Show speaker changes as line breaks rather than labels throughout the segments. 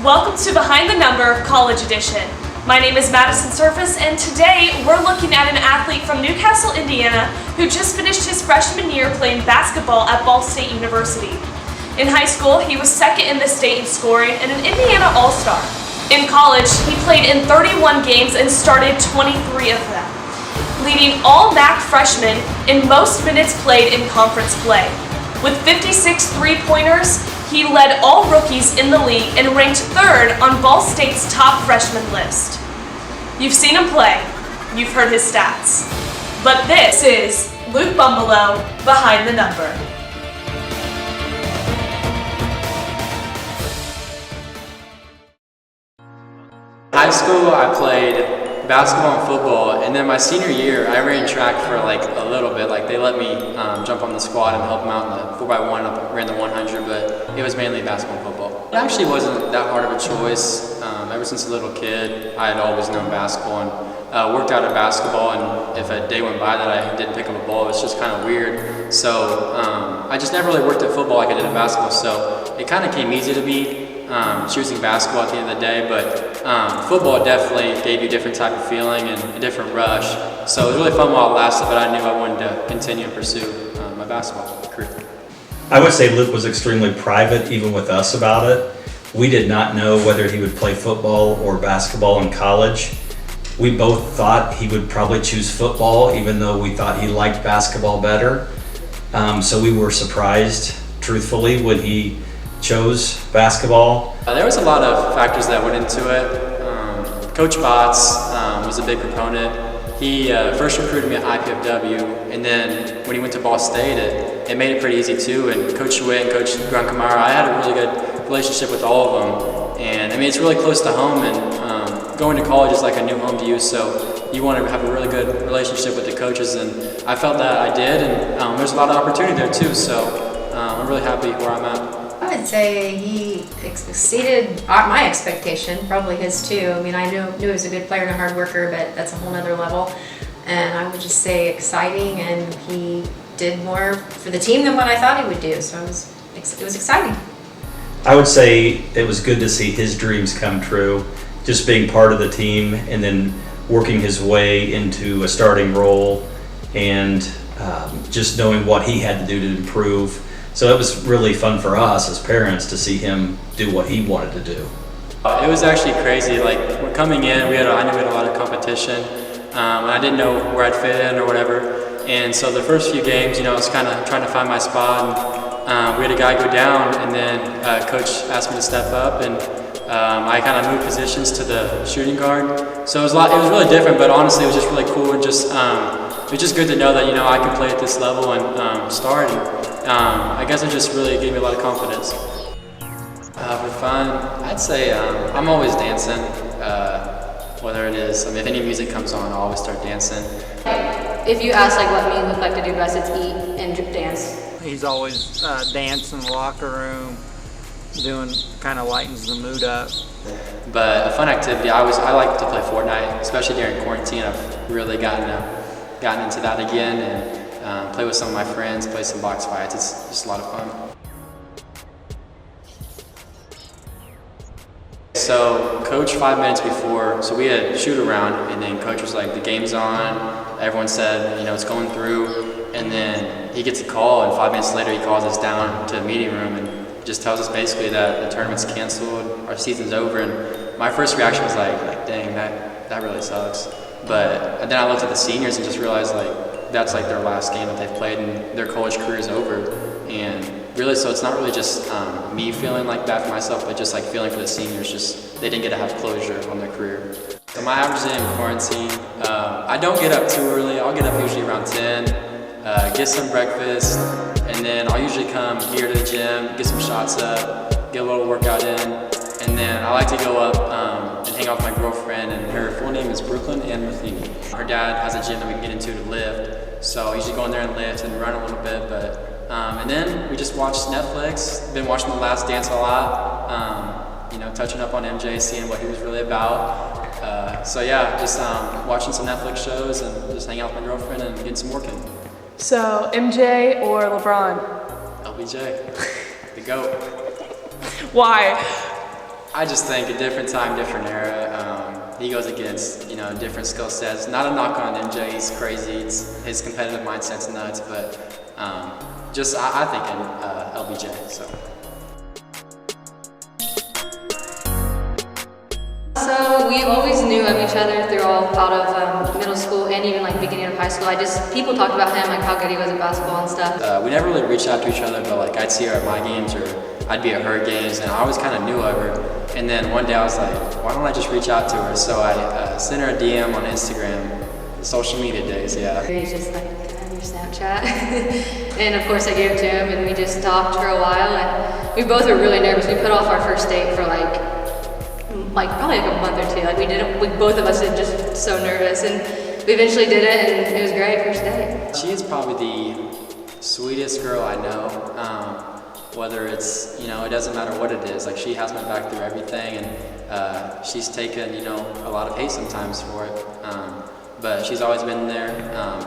Welcome to Behind the Number College Edition. My name is Madison Surface, and today we're looking at an athlete from Newcastle, Indiana, who just finished his freshman year playing basketball at Ball State University. In high school, he was second in the state in scoring and an Indiana All-Star. In college, he played in 31 games and started 23 of them, leading all MAC freshmen in most minutes played in conference play. With 56 three-pointers, he led all rookies in the league and ranked third on Ball State's top freshman list. You've seen him play, you've heard his stats. But this is Luke Bumbalough, Behind the Number.
In high school, I played basketball and football, and then my senior year, I ran track for like a little bit. Like they let me jump on the squad and help them out in the 4x1. I ran the 100, but it was mainly basketball and football. It actually wasn't that hard of a choice. Ever since a little kid, I had always known basketball and worked out at basketball. And if a day went by that I didn't pick up a ball, it was just kind of weird. So I just never really worked at football like I did at basketball. So it kind of came easy to me. Choosing basketball at the end of the day, but football definitely gave you a different type of feeling and a different rush. So it was really fun while it lasted, but I knew I wanted to continue and pursue my basketball career.
I would say Luke was extremely private, even with us, about it. We did not know whether he would play football or basketball in college. We both thought he would probably choose football, even though we thought he liked basketball better. So we were surprised, truthfully, when he chose basketball.
There was a lot of factors that went into it. Coach Botts was a big proponent. He first recruited me at IPFW, and then when he went to Ball State, it made it pretty easy too. And Coach Witt and Coach Grunkamara, I had a really good relationship with all of them. And I mean, it's really close to home, and going to college is like a new home to you, so you want to have a really good relationship with the coaches, and I felt that I did, and there's a lot of opportunity there too, so I'm really happy where I'm at.
I would say he exceeded my expectation, probably his too. I mean, I knew he was a good player and a hard worker, but that's a whole nother level. And I would just say exciting, and he did more for the team than what I thought he would do. So it was exciting.
I would say it was good to see his dreams come true, just being part of the team and then working his way into a starting role and just knowing what he had to do to improve. So it was really fun for us as parents to see him do what he wanted to do.
It was actually crazy. Like when coming in, I knew we had a lot of competition, and I didn't know where I'd fit in or whatever. And so the first few games, I was kind of trying to find my spot. And we had a guy go down, and then coach asked me to step up, and I kind of moved positions to the shooting guard. So it was really different, but honestly, it was just really cool, and just it was just good to know that I can play at this level and start. I guess it just really gave me a lot of confidence. For fun, I'd say I'm always dancing, whether it is, if any music comes on, I'll always start dancing.
If you ask what me and Luke like to do best, it's eat and dance.
He's always dancing in the locker room, kind of lightens the mood up.
But a fun activity, I like to play Fortnite, especially during quarantine. I've really gotten into that again, and play with some of my friends, play some box fights. It's just a lot of fun. So coach 5 minutes before, so we had shoot around, and then coach was like, the game's on. Everyone said, it's going through. And then he gets a call, and 5 minutes later he calls us down to the meeting room and just tells us basically that the tournament's canceled, our season's over. And my first reaction was like dang, that really sucks. But then I looked at the seniors and just realized that's their last game that they've played, and their college career is over. And really, so it's not really just me feeling like that for myself, but just feeling for the seniors, just they didn't get to have closure on their career. So my average day in quarantine, I don't get up too early. I'll get up usually around 10, get some breakfast, and then I'll usually come here to the gym, get some shots up, get a little workout in, and then I like to go up and hang out with my girlfriend, and her full name is Brooklyn Ann Matheny. Her dad has a gym that we can get into to lift, so I usually go in there and lift and run a little bit, but and then we just watch Netflix. Been watching The Last Dance a lot, touching up on MJ, seeing what he was really about. So yeah, just watching some Netflix shows and just hanging out with my girlfriend and getting some work in.
So MJ or LeBron?
LBJ, the GOAT.
Why?
I just think a different time, different era. He goes against, different skill sets. Not a knock on MJ, he's crazy. His competitive mindset's nuts, but I think in LBJ.
So we always knew of each other throughout of middle school and even like beginning of high school. People talk about him, like how good he was at basketball and stuff.
We never really reached out to each other, but like I'd see her at my games or I'd be at her games, and I always kind of knew of her. And then one day I was like, why don't I just reach out to her? So I sent her a DM on Instagram, social media days, yeah.
He's just like, can I have your Snapchat? And of course I gave it to him, and we just talked for a while, and we both were really nervous. We put off our first date for probably a month or two. Both of us were just so nervous, and we eventually did it, and it was great first date.
She is probably the sweetest girl I know. Whether it's, it doesn't matter what it is. Like, she has my back through everything, and she's taken, a lot of hate sometimes for it. But she's always been there.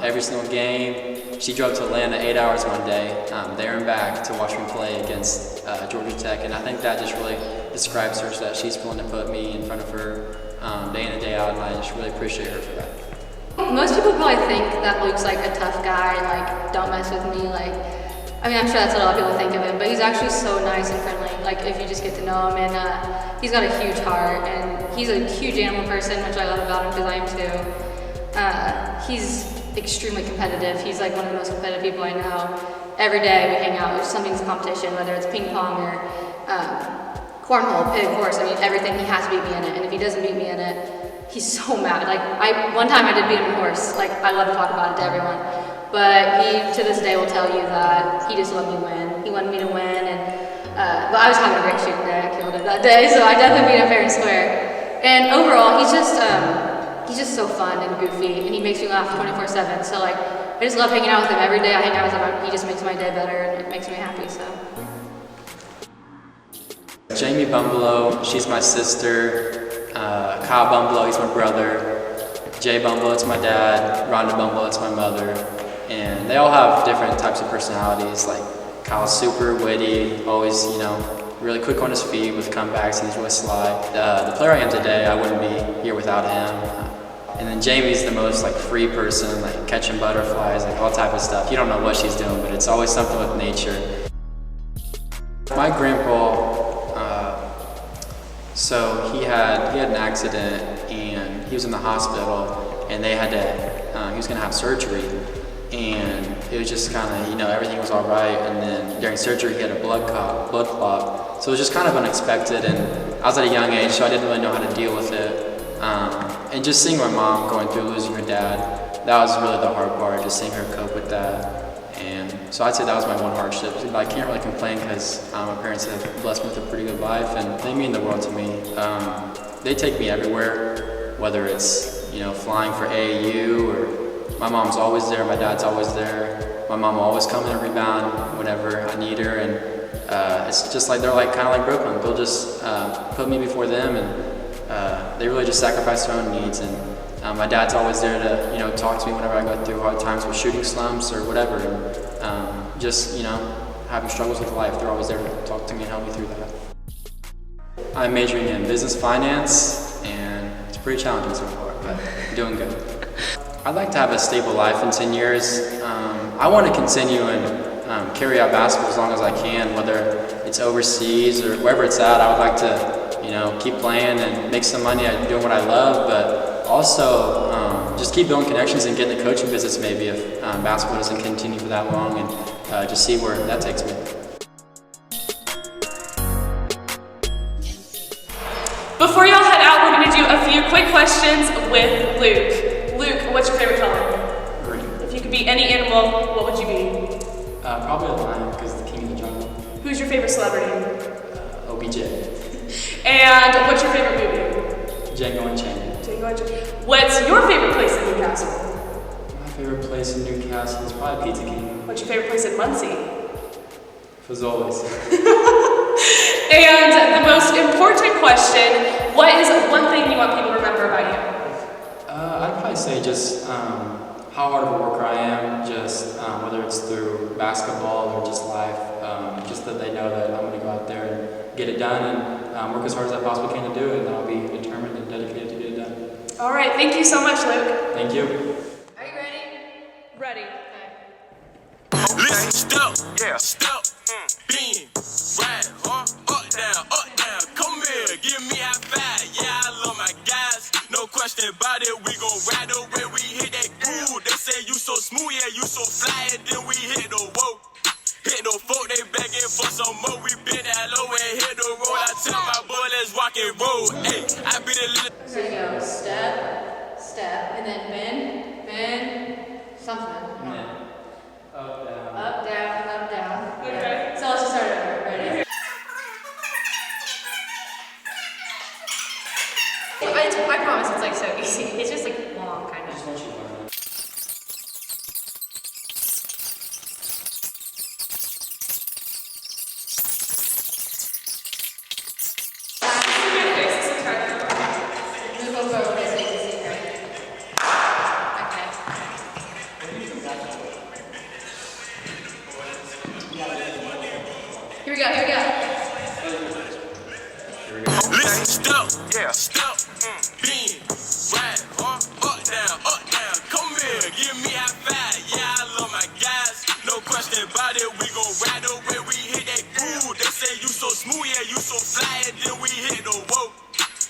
Every single game. She drove to Atlanta 8 hours one day, there and back, to watch me play against Georgia Tech, and I think that just really describes her, so that she's willing to put me in front of her day in and day out, and I just really appreciate her for that.
Most people probably think that Luke's like a tough guy, like don't mess with me, I'm sure that's what a lot of people think of him, but he's actually so nice and friendly, if you just get to know him, and he's got a huge heart, and he's a huge animal person, which I love about him, because I am too. He's extremely competitive. He's like one of the most competitive people I know. Every day we hang out, there's something's a competition, whether it's ping pong or cornhole, pig, horse, everything, he has to beat me in it, and if he doesn't beat me in it, he's so mad. One time I did beat him in horse, I love to talk about it to everyone, but he, to this day, will tell you that he just let me win. He wanted me to win, and but I was having a great shooting day. I killed it that day, so I definitely beat him fair and square. And overall, he's just so fun and goofy, and he makes me laugh 24/7. So I just love hanging out with him. Every day I hang out with him, he just makes my day better, and it makes me happy. So.
Jamie Bumbalough, she's my sister. Kyle Bumbalough, he's my brother. Jay Bumbalough, it's my dad. Rhonda Bumbalough, it's my mother. And they all have different types of personalities. Kyle's super witty, always, really quick on his feet with comebacks, and he's really sly. The player I am today, I wouldn't be here without him. And then Jamie's the most free person, catching butterflies, all type of stuff. You don't know what she's doing, but it's always something with nature. My grandpa, so he had an accident, and he was in the hospital, and they had to, he was gonna have surgery, and it was just kind of, everything was all right, and then during surgery he had a blood clot, so it was just kind of unexpected, and I was at a young age, so I didn't really know how to deal with it, and just seeing my mom going through losing her dad, that was really the hard part, just seeing her cope with that. And so I'd say that was my one hardship. But I can't really complain, because my parents have blessed me with a pretty good life, and they mean the world to me. They take me everywhere, whether it's flying for AAU, or my mom's always there, my dad's always there. My mom will always come in and rebound whenever I need her, and it's just they're kind of like Brooklyn. They'll just put me before them, and they really just sacrifice their own needs. And my dad's always there to, talk to me whenever I go through hard times with shooting slumps or whatever. And just, having struggles with life, they're always there to talk to me and help me through that. I'm majoring in business finance, and it's pretty challenging so far, but I'm doing good. I'd like to have a stable life in 10 years. I want to continue and carry out basketball as long as I can, whether it's overseas or wherever it's at. I would like to, keep playing and make some money at doing what I love, but also just keep building connections and get in the coaching business maybe if basketball doesn't continue for that long, and just see where that takes me.
Before y'all head out, we're going to do a few quick questions with Luke. Luke, what's your favorite color?
Green.
If you could be any animal, what would you be?
Probably a lion, because the king of the jungle.
Who's your favorite celebrity?
OBJ.
And what's your favorite movie?
Django Unchained.
What's your favorite place in Newcastle?
My favorite place in Newcastle is probably Pizza King.
What's your favorite place in Muncie?
Fazoli's.
And the most important question, what is one thing you want people to remember about you?
I'd probably say just how hard of a worker I am, just whether it's through basketball or just life, just that they know that I'm going to go out there and get it done and work as hard as I possibly can to do it, and I'll be determined and dedicated to get it done.
All right, thank you so much, Luke.
Thank you.
Are you ready?
Ready.
Listen, step, yeah, step, beam, ride, up, down, come here, give me a five, yeah, I love my guys, no question about it, we gon' ride up when we hit that groove, they say you so smooth, yeah, you so fly, and then we hit the whoa, hit the folk, they begging for some more, we been that low and hit the road, I tell my boy, let's rock and roll, hey, I be the little.
So you go step, step, and then bend, something. Up, down.
Okay.
So let's just start over. Ready?
I promise it's like so easy. It's just like long, kind of.
Move over this way to see, right? Okay. Here we go.
Listen, step, yeah, step, beam, ride, up, down, come here, give me a five, yeah, I love my guys, no question about it, we gon' ride up when we hit that groove, they say you so smooth, yeah, you so fly, and then we hit the whoa,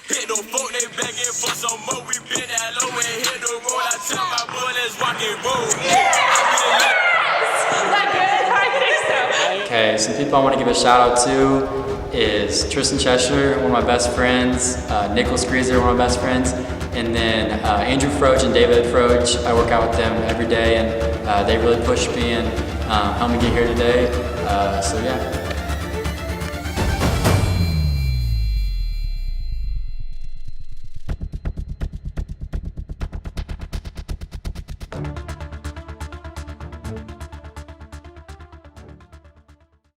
hit the folk, they begging for some more, we been that low and hit the road, I tell my boy, let's rock and roll,
Is that good? I think so.
Okay, some people I want to give a shout out to is Tristan Cheshire, one of my best friends, Nicholas Greaser, one of my best friends, and then Andrew Froach and David Froach. I work out with them every day, and they really pushed me and helped me get here today. So yeah.